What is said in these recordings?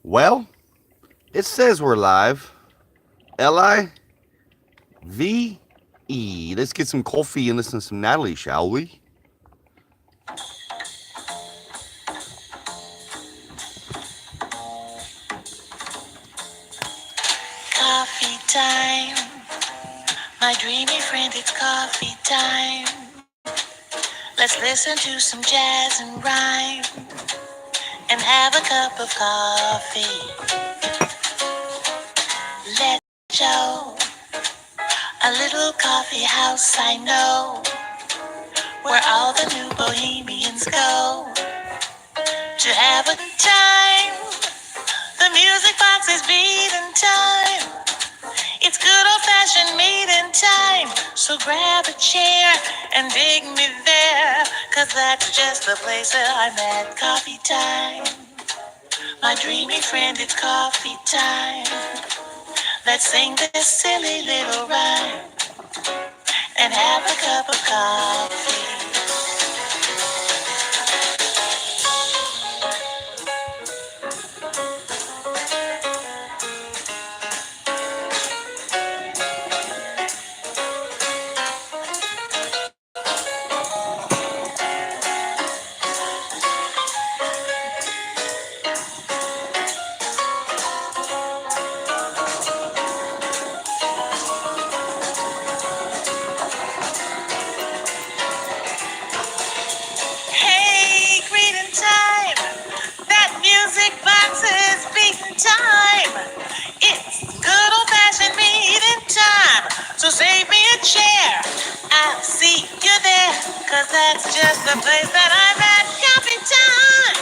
Well, it says we're live. Live. Let's get some coffee and listen to some Natalie, shall we? Coffee time, my dreamy friend, it's coffee time. Let's listen to some jazz and rhyme and have a cup of coffee. Let's show a little coffee house I know where all the new bohemians go to have a good time. The music box is beating time. It's good old-fashioned meeting time. So grab a chair and dig me there, 'cause that's just the place that I'm at. Coffee time. My dreamy friend, it's coffee time. Let's sing this silly little rhyme and have a cup of coffee. Hey, greeting time. That music box is beating time. It's good old-fashioned meeting time. So save me a chair. I'll see you there, 'cause that's just the place that I'm at. Coffee time.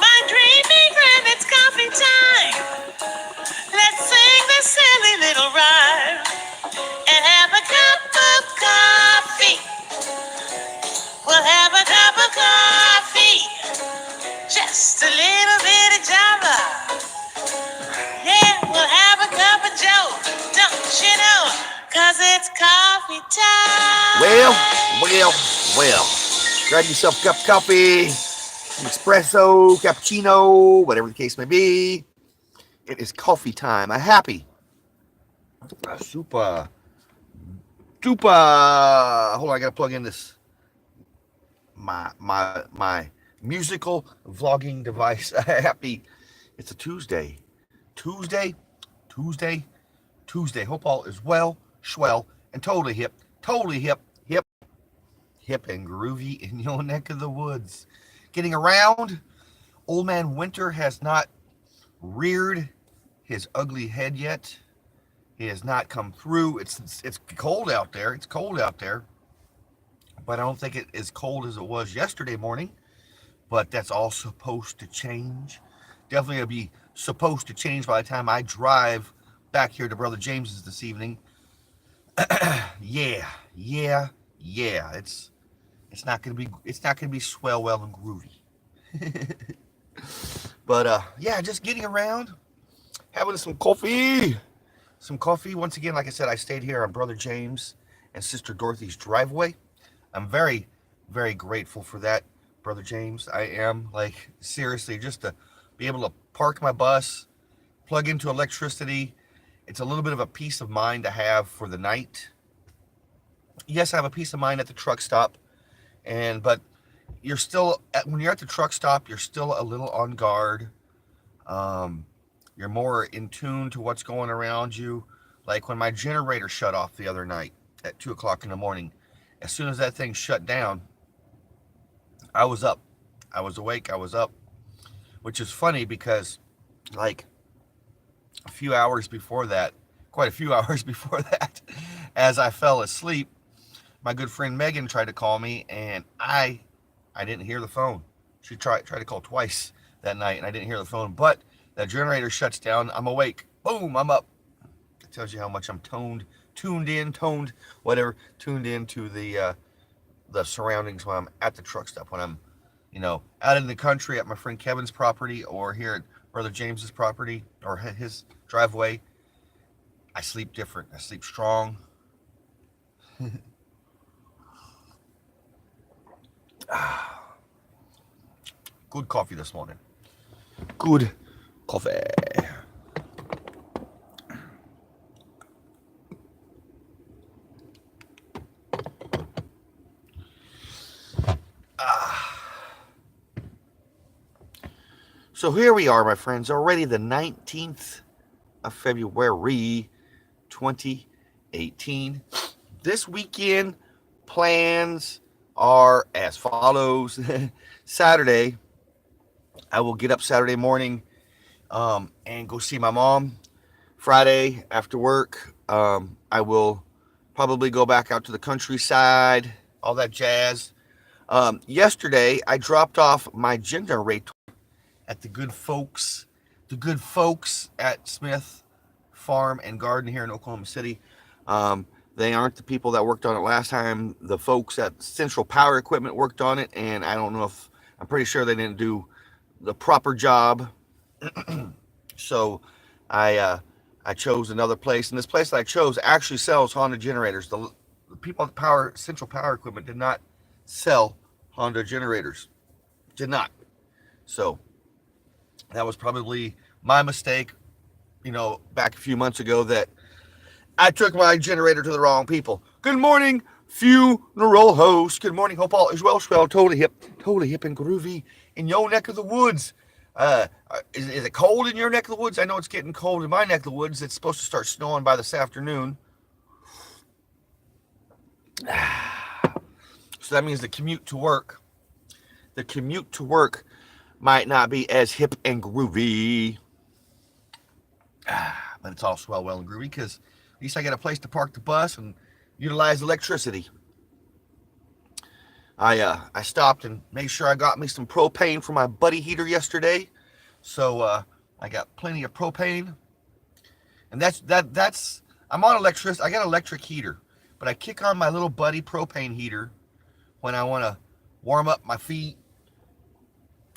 My dreamy friend, it's coffee time. Let's sing this silly little rhyme and have a cup of coffee. We'll have a cup of coffee. Just a little bit of Java. Yeah, we'll have a cup of Joe. Don't you know? 'Cause it's coffee Well, time. well, well. Grab yourself a cup of coffee, an espresso, cappuccino, whatever the case may be. It is coffee time. A happy, super, duper. Hold on, I gotta plug in this my musical vlogging device. Happy. It's a Tuesday. Tuesday, Tuesday, Tuesday. Hope all is well, swell, and totally hip and groovy in your neck of the woods. Getting around, old man Winter has not reared his ugly head yet. He has not come through. It's cold out there. It's cold out there, but I don't think it is cold as it was yesterday morning. But that's all supposed to change. Definitely it'll be supposed to change by the time I drive back here to Brother James's this evening. Yeah, yeah, yeah. It's not gonna be swell, well, and groovy. But yeah, just getting around, having some coffee. Once again, like I said, I stayed here on Brother James and Sister Dorothy's driveway. I'm very, very grateful for that, Brother James. I am, like, seriously, just to be able to park my bus, plug into electricity. It's a little bit of a peace of mind to have for the night. Yes, I have a peace of mind at the truck stop, but you're still when you're at the truck stop, you're still a little on guard. Um, you're more in tune to what's going around you. Like when my generator shut off the other night at 2 o'clock in the morning, as soon as that thing shut down, I was up. I was awake. I was up, which is funny because, like, a few hours before that, quite a few hours before that, as I fell asleep, my good friend Megan tried to call me, and I didn't hear the phone. She tried to call twice that night, and I didn't hear the phone. But that generator shuts down. I'm awake. Boom! I'm up. It tells you how much I'm tuned in to the surroundings when I'm at the truck stop. When I'm, out in the country at my friend Kevin's property or here at Brother James's property or his driveway, I sleep different. I sleep strong. Good coffee this morning. Good coffee. So here we are, my friends, already the 19th of February, 2018. This weekend plans are as follows. Saturday, I will get up Saturday morning and go see my mom. Friday after work, I will probably go back out to the countryside, all that jazz. Yesterday, I dropped off my generator at the good folks at Smith Farm and Garden here in Oklahoma City. They aren't the people that worked on it last time. The folks at Central Power Equipment worked on it, and I don't know if, I'm pretty sure they didn't do the proper job. So I chose another place, and this place that I chose actually sells Honda generators. The people at Central Power Equipment did not sell Honda generators. Did not. So that was probably my mistake, back a few months ago, that I took my generator to the wrong people. Good morning, funeral host. Good morning, hope all is well, swell, totally hip and groovy in your neck of the woods. Is it cold in your neck of the woods? I know it's getting cold in my neck of the woods. It's supposed to start snowing by this afternoon. So that means the commute to work might not be as hip and groovy. But it's all swell, well, and groovy, because at least I got a place to park the bus and utilize electricity. I stopped and made sure I got me some propane for my buddy heater yesterday. So I got plenty of propane. And that's I'm on electricity. I got an electric heater, but I kick on my little buddy propane heater when I want to warm up my feet,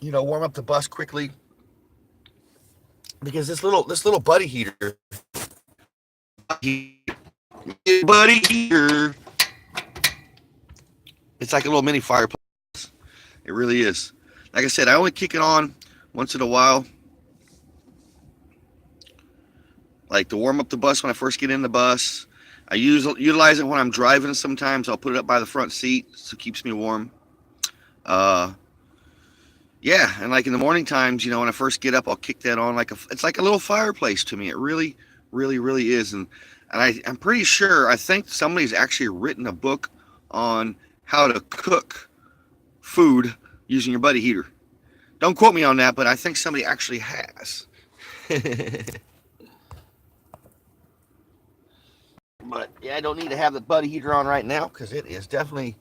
warm up the bus quickly. Because this little buddy heater, it's like a little mini fireplace. It really is. Like I said, I only kick it on once in a while, like to warm up the bus when I first get in the bus. I utilize it when I'm driving. Sometimes I'll put it up by the front seat so it keeps me warm. Yeah, and like in the morning times, when I first get up, I'll kick that on it's like a little fireplace to me. It really, really, really is. And I'm pretty sure, I think somebody's actually written a book on how to cook food using your buddy heater. Don't quote me on that, but I think somebody actually has. But yeah, I don't need to have the buddy heater on right now because it is definitely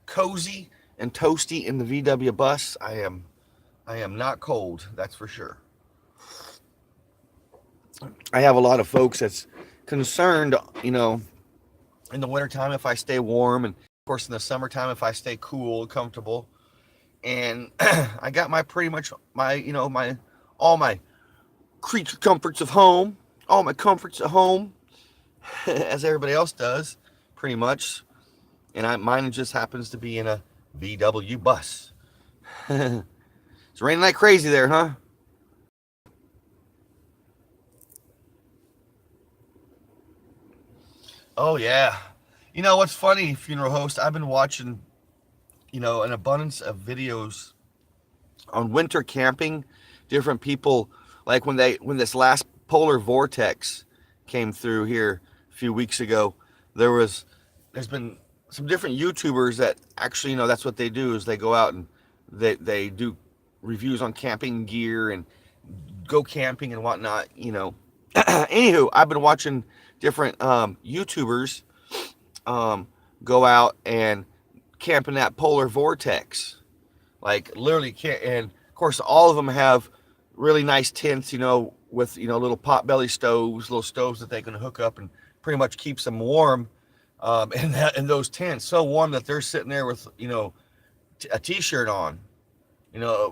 cozy and toasty in the VW bus. I am not cold, that's for sure. I have a lot of folks that's concerned, in the wintertime if I stay warm, and of course in the summertime if I stay cool and comfortable. And I got all my creature comforts of home, all my comforts at home, as everybody else does, pretty much. And mine just happens to be in a VW bus. It's raining like crazy there, huh? Oh, yeah. What's funny, funeral host? I've been watching, an abundance of videos on winter camping. Different people, like when this last polar vortex came through here a few weeks ago, there's been some different YouTubers that actually, that's what they do, is they go out and they do reviews on camping gear and go camping and whatnot. Anywho, I've been watching different YouTubers go out and camp in that polar vortex, like literally and of course all of them have really nice tents, with little potbelly stoves, little stoves that they can hook up and pretty much keeps them warm in those tents, so warm that they're sitting there with a t-shirt on,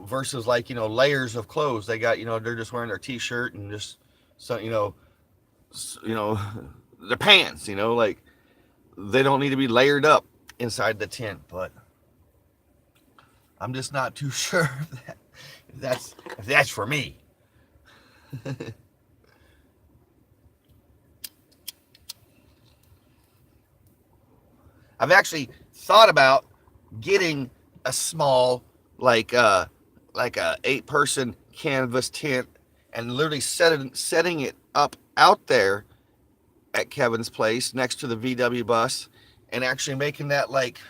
versus layers of clothes. They got, they're just wearing their t-shirt and just their pants, like they don't need to be layered up inside the tent. But I'm just not too sure if that's for me. I've actually thought about getting a small, like like a 8-person canvas tent, and literally setting it up out there at Kevin's place next to the VW bus, and actually making that like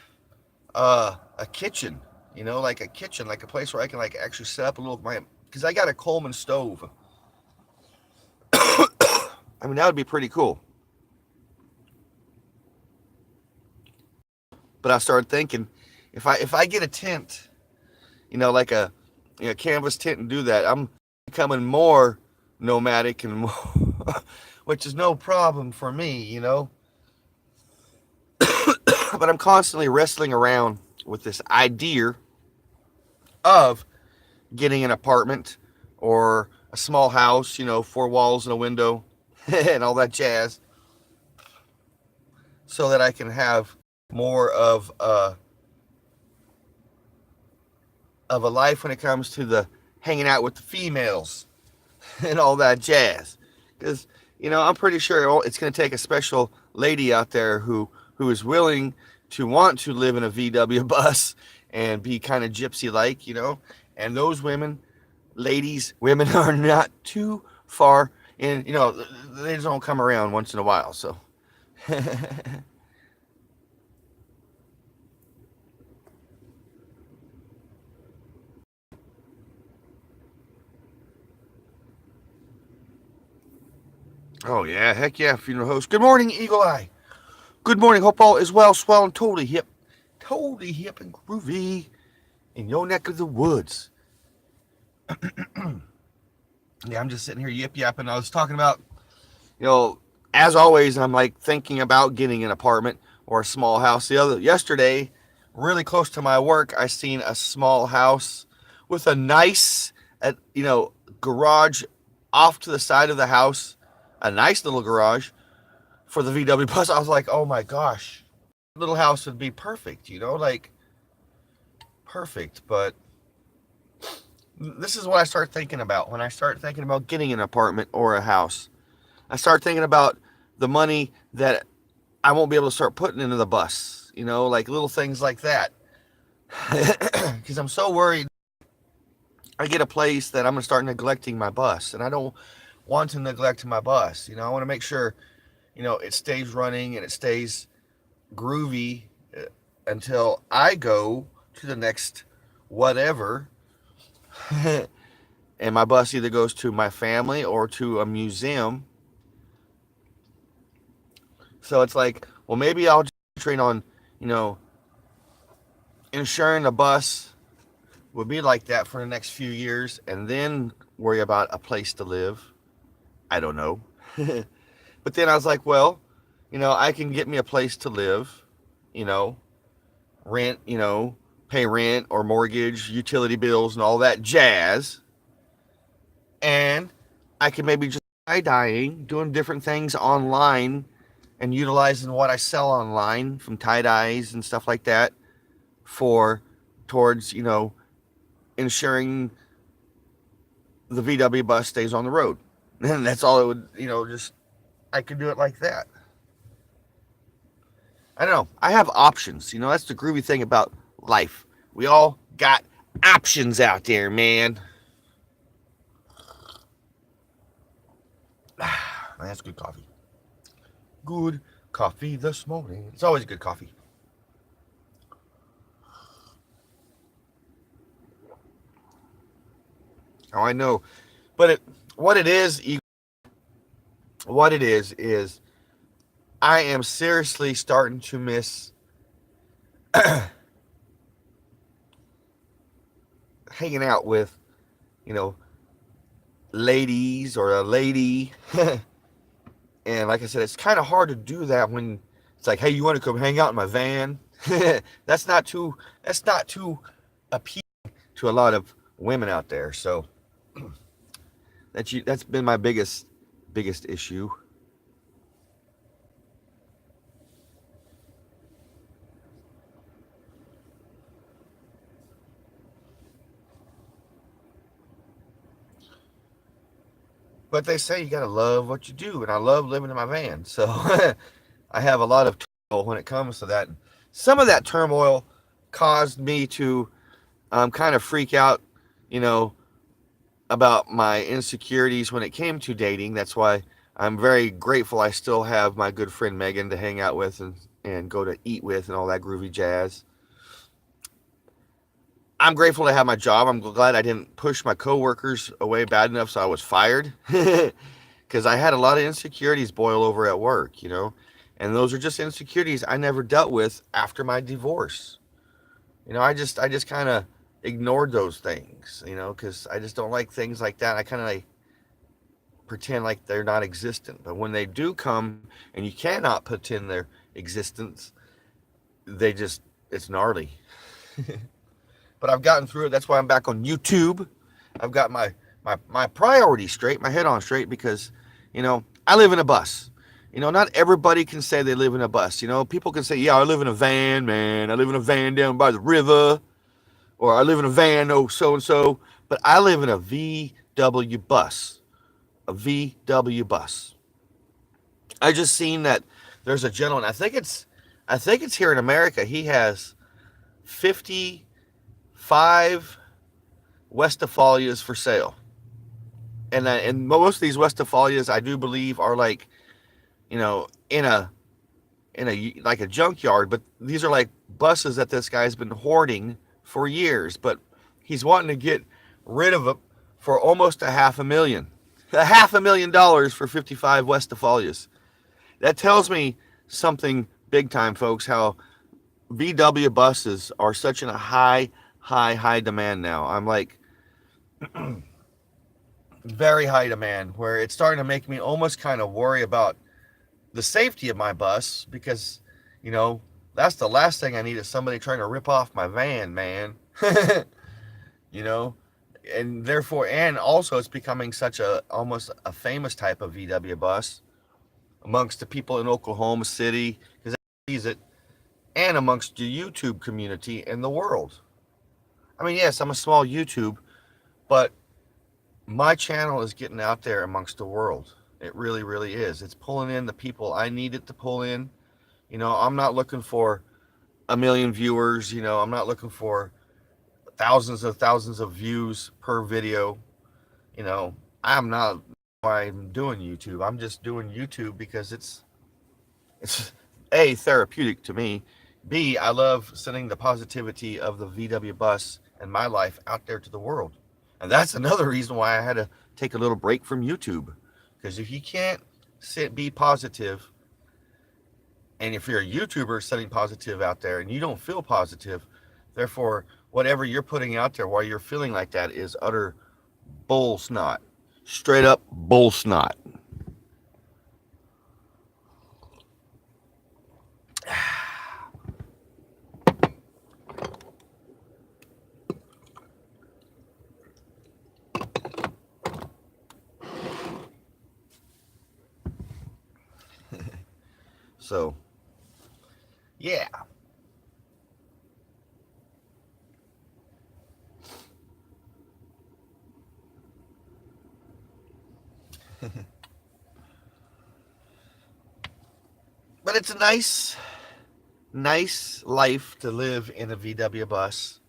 a kitchen, like a kitchen, like a place where I can like actually set up a little my, because I got a Coleman stove. I mean, that would be pretty cool. But I started thinking, if I get a tent, like a canvas tent, and do that, I'm becoming more nomadic and more, which is no problem for me. But I'm constantly wrestling around with this idea of getting an apartment or a small house, 4 walls and a window and all that jazz, so that I can have more of a life when it comes to the hanging out with the females and all that jazz. Because I'm pretty sure it's going to take a special lady out there who is willing to want to live in a VW bus and be kind of gypsy like. And those women are not too far in, they just don't come around once in a while. So oh yeah, heck yeah, funeral host. Good morning, Eagle Eye. Good morning, hope all is well, swell, and totally hip and groovy in your neck of the woods. Yeah, I'm just sitting here yip yapping. I was talking about, as always, I'm like thinking about getting an apartment or a small house. Yesterday, really close to my work, I seen a small house with a nice, garage off to the side of the house, a nice little garage for the VW bus. I was like, oh my gosh, little house would be perfect, like perfect. But this is what I start thinking about when I start thinking about getting an apartment or a house. I start thinking about the money that I won't be able to start putting into the bus, like little things like that. Because I'm so worried I get a place that I'm going to start neglecting my bus, and I don't want to neglect my bus. I want to make sure, it stays running and it stays groovy until I go to the next whatever. And my bus either goes to my family or to a museum. So it's like, well, maybe I'll just train on, insuring a bus would be like that for the next few years, and then worry about a place to live. I don't know. But then I was like, well, I can get me a place to live, rent, pay rent or mortgage, utility bills, and all that jazz. And I can maybe just tie-dyeing, doing different things online and utilizing what I sell online from tie-dyes and stuff like that towards, ensuring the VW bus stays on the road. And that's all it would, just, I could do it like that. I don't know. I have options. That's the groovy thing about life. We all got options out there, man. That's good coffee. Good coffee this morning. It's always good coffee. Oh, I know. But what it is I am seriously starting to miss hanging out with, ladies or a lady. And like I said, it's kind of hard to do that when it's like, hey, you want to come hang out in my van? That's not too appealing to a lot of women out there. So that's been my biggest issue. But they say you gotta love what you do, and I love living in my van. So I have a lot of turmoil when it comes to that. Some of that turmoil caused me to kind of freak out, you know, about my insecurities when it came to dating. That's why I'm very grateful I still have my good friend Megan to hang out with and go to eat with and all that groovy jazz. I'm grateful to have my job. I'm glad I didn't push my coworkers away bad enough so I was fired. Because I had a lot of insecurities boil over at work, you know, and those are just insecurities I never dealt with after my divorce. You know, I just kind of ignored those things, you know, because I just don't like things like that. I kind of like pretend like they're not existent, but when they do come and you cannot pretend their existence, they just it's gnarly. But I've gotten through it. That's why I'm back on YouTube. I've got my priorities straight, my head on straight, because you know I live in a bus. You know, not everybody can say they live in a bus. You know, people can say, "Yeah, I live in a van, man. I live in a van down by the river," or "I live in a van, oh so and so." But I live in a VW bus. A VW bus. I just seen that there's a gentleman. I think it's here in America. He has 55 Westphalias for sale. And most of these Westphalias, I do believe, are like, you know, in a like a junkyard, but these are like buses that this guy's been hoarding for years, but he's wanting to get rid of them for almost a half a million. $500,000 for 55 Westphalias. That tells me something big time, folks, how VW buses are such in a high demand now. I'm like, very high demand, where it's starting to make me almost kind of worry about the safety of my bus, because, you know, that's the last thing I need is somebody trying to rip off my van, man. You know, and therefore, and also it's becoming such a almost a famous type of VW bus amongst the people in Oklahoma City, because I use it, and amongst the YouTube community and the world. I mean, yes, I'm a small YouTube, but my channel is getting out there amongst the world. It really, really is. It's pulling in the people I need it to pull in. You know, I'm not looking for a million viewers. You know, I'm not looking for thousands of views per video. You know, I'm not why I'm doing YouTube. I'm just doing YouTube because it's A, therapeutic to me. B, I love sending the positivity of the VW bus and my life out there to the world. And that's another reason why I had to take a little break from YouTube. Because if you can't be positive, and if you're a YouTuber sending positive out there and you don't feel positive, therefore, whatever you're putting out there while you're feeling like that is utter bull snot. Straight up bull snot. So, yeah. But it's a nice life to live in a VW bus.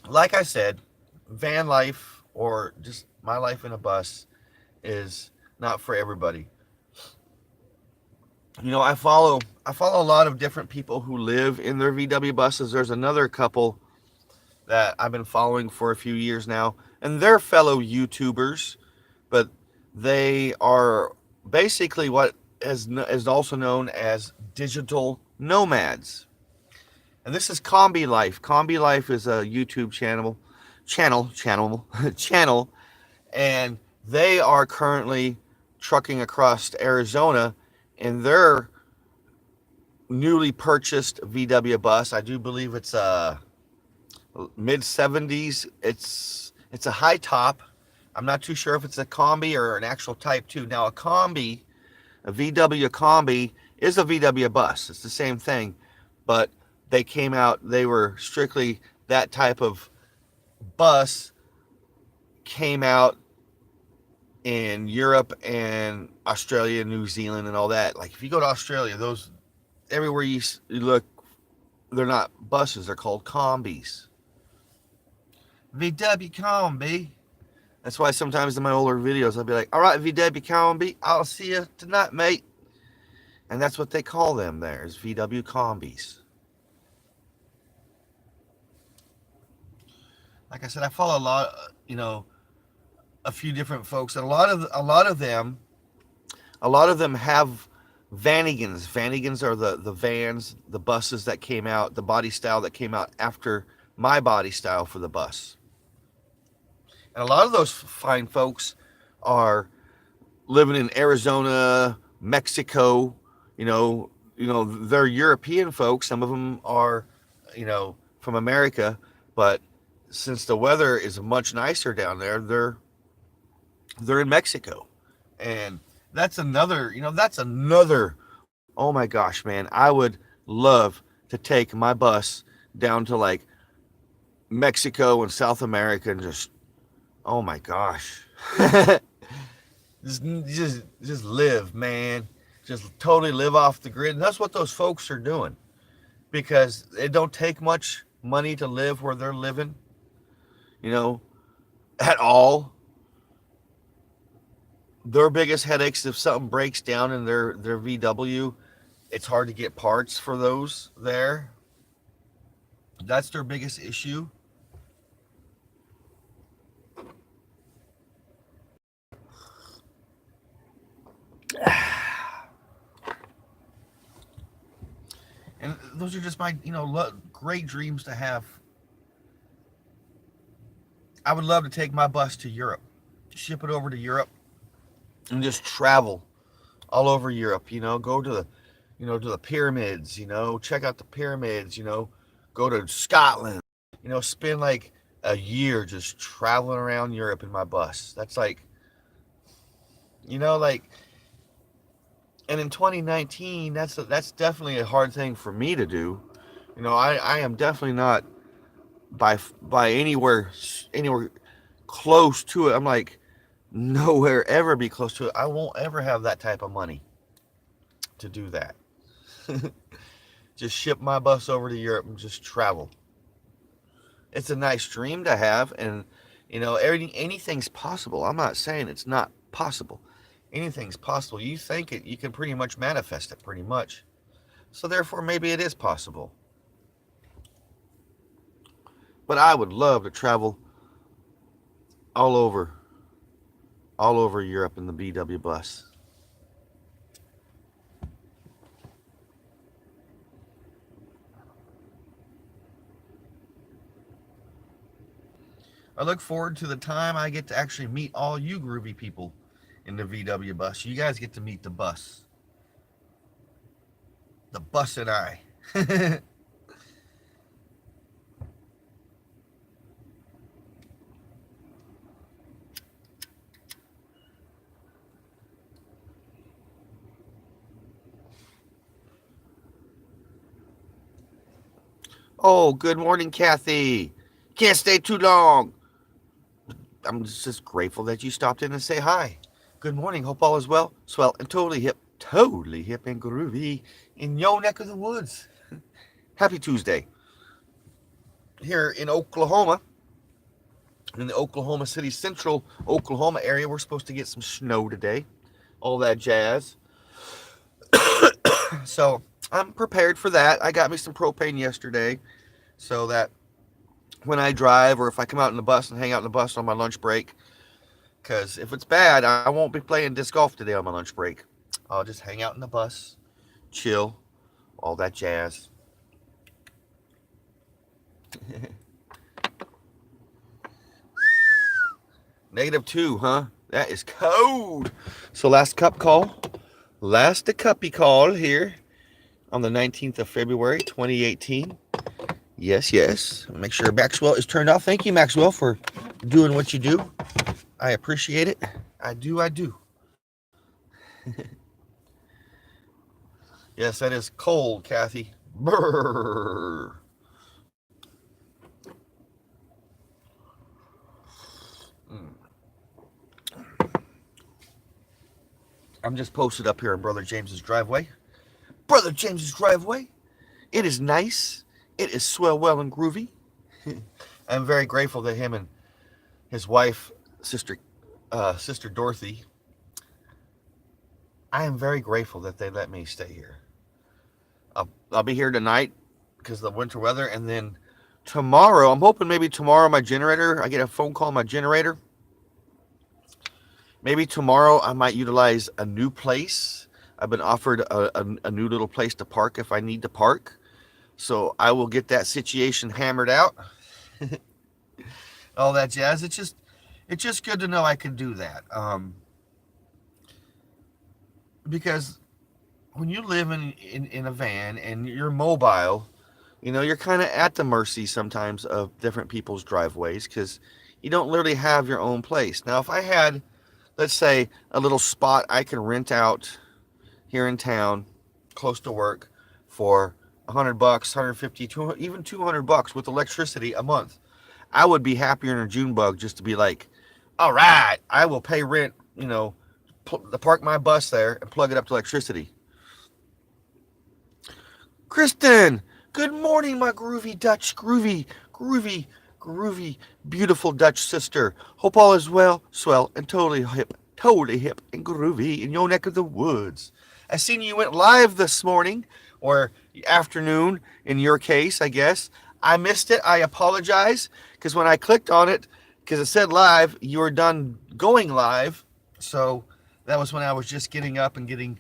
Like I said, van life or just my life in a bus is not for everybody. You know, I follow a lot of different people who live in their VW buses. There's another couple that I've been following for a few years now, and they're fellow YouTubers, but they are basically what is also known as digital nomads. And this is Combi Life. Combi Life is a YouTube channel, and they are currently trucking across Arizona in their newly purchased VW bus. I do believe it's a mid 70s. It's a high top. I'm not too sure if it's a combi or an actual Type 2. Now a VW combi is a VW bus. It's the same thing, but they were strictly that type of bus, came out in Europe and Australia, New Zealand, and all that. Like if you go to Australia, those everywhere you look, they're not buses; they're called combis. VW combi. That's why sometimes in my older videos I'll be like, "All right, VW combi, I'll see you tonight, mate." And that's what they call them there is VW combis. Like I said, I follow a lot, a few different folks, and a lot of them have Vanagons. Vanagons are the vans, the buses that came out, the body style that came out after my body style for the bus. And a lot of those fine folks are living in Arizona, Mexico. They're European folks. Some of them are, from America, but since the weather is much nicer down there, they're in Mexico, and that's another. Oh my gosh, man! I would love to take my bus down to like Mexico and South America and just, oh my gosh, just live, man. Just totally live off the grid, and that's what those folks are doing because it don't take much money to live where they're living, at all. Their biggest headaches if something breaks down in their VW, it's hard to get parts for those there. That's their biggest issue. And those are just my, great dreams to have. I would love to take my bus to Europe, ship it over to Europe, and just travel all over Europe. Go to the pyramids. Check out the pyramids. Go to Scotland. Spend like a year just traveling around Europe in my bus. That's like, like, and in 2019, that's definitely a hard thing for me to do. I am definitely not by anywhere close to it. I'm like nowhere ever be close to it. I won't ever have that type of money to do that. Just ship my bus over to Europe and just travel. It's a nice dream to have, and anything's possible. I'm not saying it's not possible. Anything's possible. You think it, you can pretty much manifest it, pretty much. So therefore, maybe it is possible. But I would love to travel all over Europe in the VW bus. I look forward to the time I get to actually meet all you groovy people in the VW bus. You guys get to meet the bus. The bus and I. Oh, good morning, Kathy. Can't stay too long. I'm just grateful that you stopped in and say hi. Good morning. Hope all is well, swell, and totally hip and groovy in your neck of the woods. Happy Tuesday. Here in Oklahoma, in the Oklahoma City, central Oklahoma area, we're supposed to get some snow today. All that jazz. So I'm prepared for that. I got me some propane yesterday so that when I drive or if I come out in the bus and hang out in the bus on my lunch break, because if it's bad, I won't be playing disc golf today on my lunch break. I'll just hang out in the bus, chill, all that jazz. -2, huh? That is cold. So last cuppy call here on the 19th of February, 2018. Yes. Make sure Maxwell is turned off. Thank you, Maxwell, for doing what you do. I appreciate it. I do. Yes, that is cold, Kathy. Brrr. I'm just posted up here in Brother James's driveway. Brother James's driveway. It is nice. It is swell, well, and groovy. I'm very grateful that him and his wife, Sister Dorothy, I am very grateful that they let me stay here. I'll be here tonight because of the winter weather, and then tomorrow, I'm hoping maybe tomorrow I get a phone call on my generator. Maybe tomorrow I might utilize a new place. I've been offered a new little place to park if I need to park. So I will get that situation hammered out. All that jazz. It's just good to know I can do that. Because when you live in a van and you're mobile, you're kind of at the mercy sometimes of different people's driveways because you don't literally have your own place. Now, if I had, let's say, a little spot I can rent out here in town, close to work, for $100, 150, 200, even $200 with electricity a month, I would be happier than a June bug just to be like, all right, I will pay rent, to park my bus there and plug it up to electricity. Kristen, good morning, my groovy Dutch, groovy, beautiful Dutch sister. Hope all is well, swell, and totally hip and groovy in your neck of the woods. I seen you went live this morning, or afternoon in your case, I guess. I missed it. I apologize, because when I clicked on it, because it said live, you were done going live. So that was when I was just getting up and getting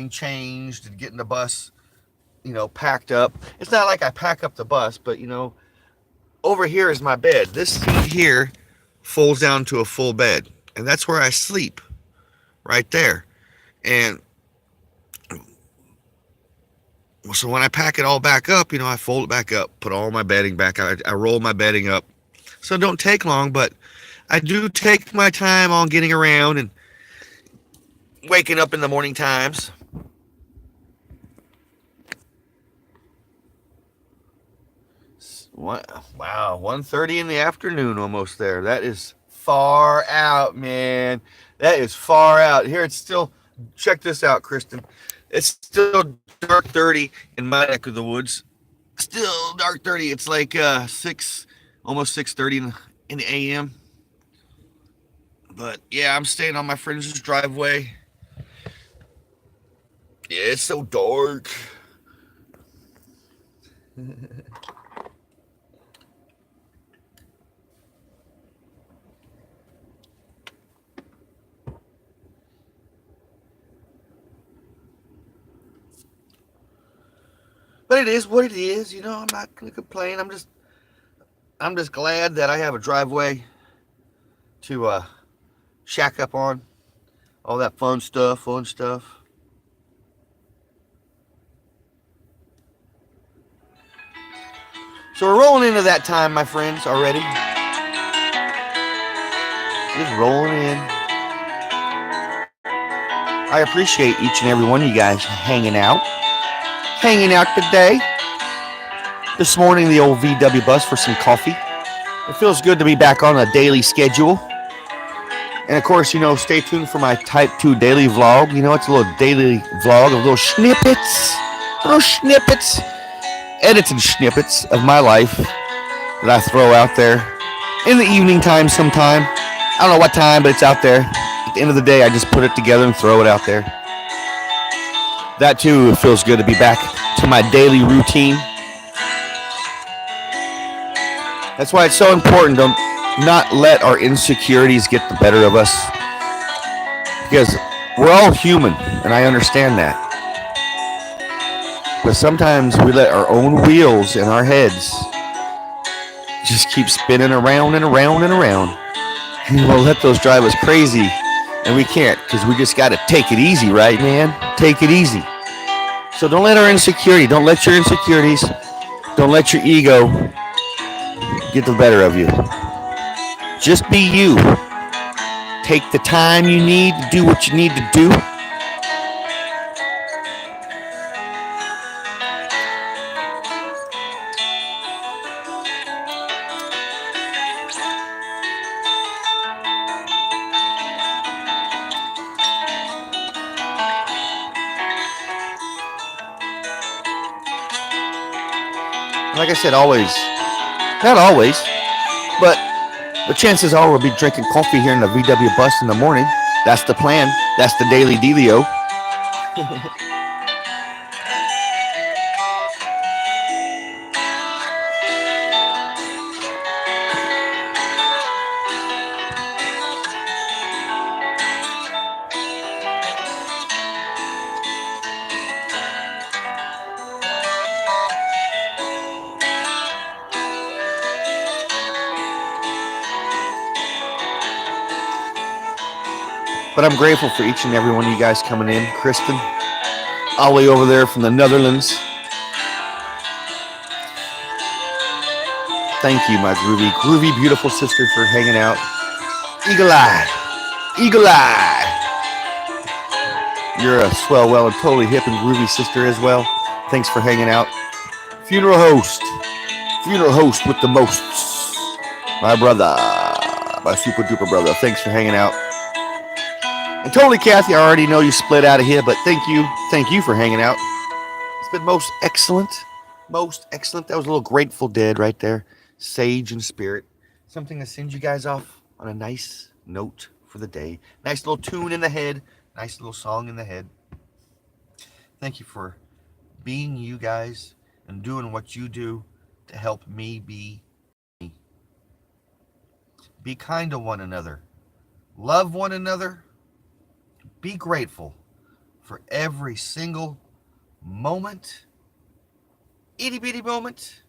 changed and getting the bus, packed up. It's not like I pack up the bus, but over here is my bed. This seat here folds down to a full bed, and that's where I sleep, right there. And so when I pack it all back up, I fold it back up, put all my bedding back. I roll my bedding up. So it don't take long, but I do take my time on getting around and waking up in the morning times. Wow, 1:30 in the afternoon, almost there. That is far out, man. That is far out. Here it's still, check this out, Kristen. It's still dark 30 in my neck of the woods. Still dark 30. It's like almost 6:30 in the a.m. But yeah, I'm staying on my friend's driveway. Yeah, it's so dark. But it is what it is, I'm not gonna complain. I'm just glad that I have a driveway to shack up on. All that fun stuff. So we're rolling into that time, my friends, already. Just rolling in. I appreciate each and every one of you guys hanging out today. This morning, the old VW bus for some coffee. It feels good to be back on a daily schedule. And of course, stay tuned for my Type 2 daily vlog. It's a little daily vlog of little snippets, edited snippets of my life that I throw out there in the evening time sometime. I don't know what time, but it's out there. At the end of the day, I just put it together and throw it out there. That too, it feels good to be back to my daily routine. That's why it's so important to not let our insecurities get the better of us. Because we're all human, and I understand that. But sometimes we let our own wheels in our heads just keep spinning around and around and around. And we'll let those drive us crazy. And we can't, because we just got to take it easy, right, man? Take it easy. So don't let your insecurities, don't let your ego get the better of you. Just be you. Take the time you need to do what you need to do. Like I said, always, not always, but the chances are we'll be drinking coffee here in the VW bus in the morning. That's the plan. That's the daily dealio. But I'm grateful for each and every one of you guys coming in. Kristen, all the way over there from the Netherlands. Thank you, my groovy, beautiful sister, for hanging out. Eagle Eye. Eagle Eye. You're a swell, well, and totally hip and groovy sister as well. Thanks for hanging out. Funeral host with the most. My brother. My super duper brother. Thanks for hanging out. And totally, Kathy, I already know you split out of here, but thank you for hanging out. It's been most excellent. That was a little Grateful Dead right there. Sage and Spirit. Something to send you guys off on a nice note for the day. Nice little tune in the head. Nice little song in the head. Thank you for being you guys and doing what you do to help me be me. Be kind to one another. Love one another. Be grateful for every single moment, itty bitty moment,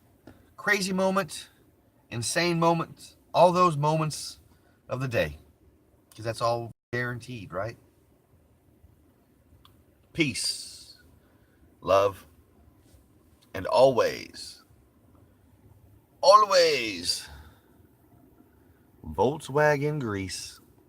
crazy moment, insane moment, all those moments of the day. Because that's all guaranteed, right? Peace, love, and always Volkswagen Grease.